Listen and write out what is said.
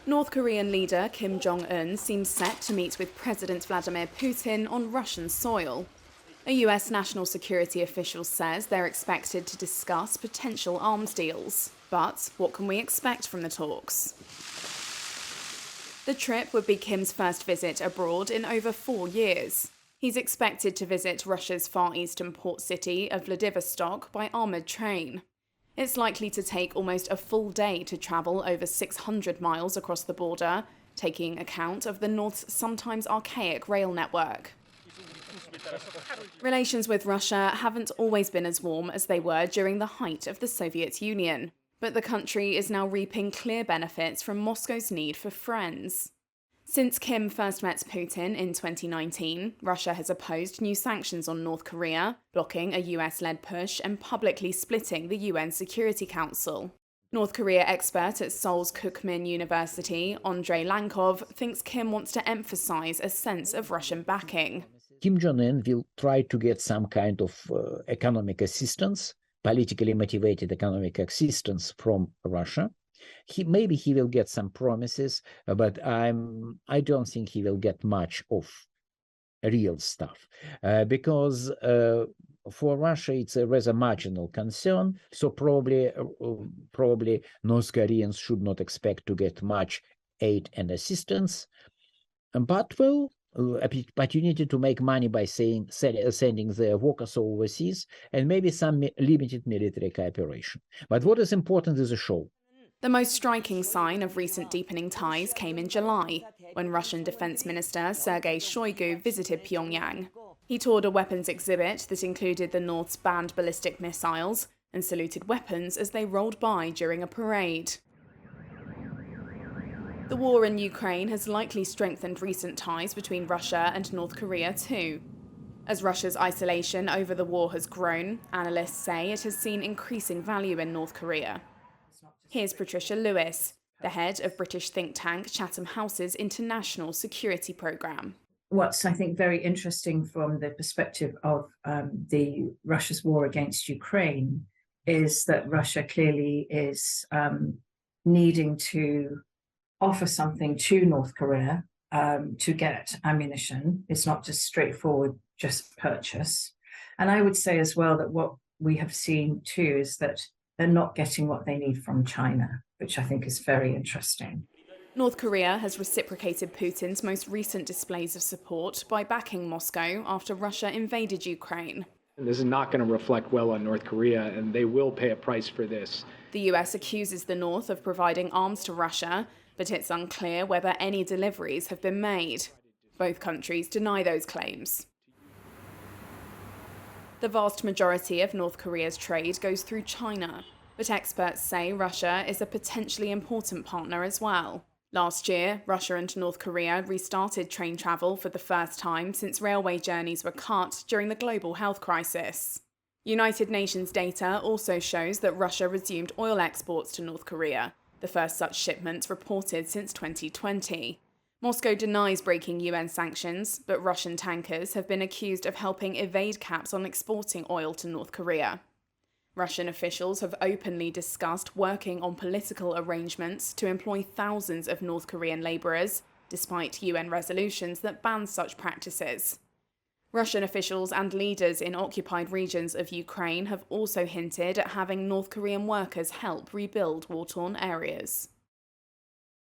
North Korean leader Kim Jong Un seems set to meet with President Vladimir Putin on Russian soil. A US national security official says they're expected to discuss potential arms deals. But what can we expect from the talks? The trip would be Kim's first visit abroad in over 4 years. He's expected to visit Russia's far eastern port city of Vladivostok by armoured train. It's likely to take almost a full day to travel over 600 miles across the border, taking account of the North's sometimes archaic rail network. Relations with Russia haven't always been as warm as they were during the height of the Soviet Union, but the country is now reaping clear benefits from Moscow's need for friends. Since Kim first met Putin in 2019, Russia has opposed new sanctions on North Korea, blocking a US-led push and publicly splitting the UN Security Council. North Korea expert at Seoul's Kookmin University, Andrei Lankov, thinks Kim wants to emphasize a sense of Russian backing. Kim Jong Un will try to get some kind of economic assistance, politically motivated economic assistance from Russia. Maybe he will get some promises, but I don't think he will get much of real stuff because for Russia it's a rather marginal concern. So probably North Koreans should not expect to get much aid and assistance, but opportunity to make money by sending their workers overseas and maybe some limited military cooperation. But what is important is a show. The most striking sign of recent deepening ties came in July, when Russian Defense Minister Sergei Shoigu visited Pyongyang. He toured a weapons exhibit that included the North's banned ballistic missiles and saluted weapons as they rolled by during a parade. The war in Ukraine has likely strengthened recent ties between Russia and North Korea too. As Russia's isolation over the war has grown, analysts say it has seen increasing value in North Korea. Here's Patricia Lewis, the head of British think tank Chatham House's International Security Programme. What's, I think, very interesting from the perspective of the Russia's war against Ukraine is that Russia clearly is needing to offer something to North Korea to get ammunition. It's not just straightforward, just purchase. And I would say as well that what we have seen too is that they're not getting what they need from China, which I think is very interesting. North Korea has reciprocated Putin's most recent displays of support by backing Moscow after Russia invaded Ukraine. This is not going to reflect well on North Korea, and they will pay a price for this. The US accuses the North of providing arms to Russia, but it's unclear whether any deliveries have been made. Both countries deny those claims. The vast majority of North Korea's trade goes through China, but experts say Russia is a potentially important partner as well. Last year, Russia and North Korea restarted train travel for the first time since railway journeys were cut during the global health crisis. United Nations data also shows that Russia resumed oil exports to North Korea, the first such shipments reported since 2020. Moscow denies breaking UN sanctions, but Russian tankers have been accused of helping evade caps on exporting oil to North Korea. Russian officials have openly discussed working on political arrangements to employ thousands of North Korean labourers, despite UN resolutions that ban such practices. Russian officials and leaders in occupied regions of Ukraine have also hinted at having North Korean workers help rebuild war-torn areas.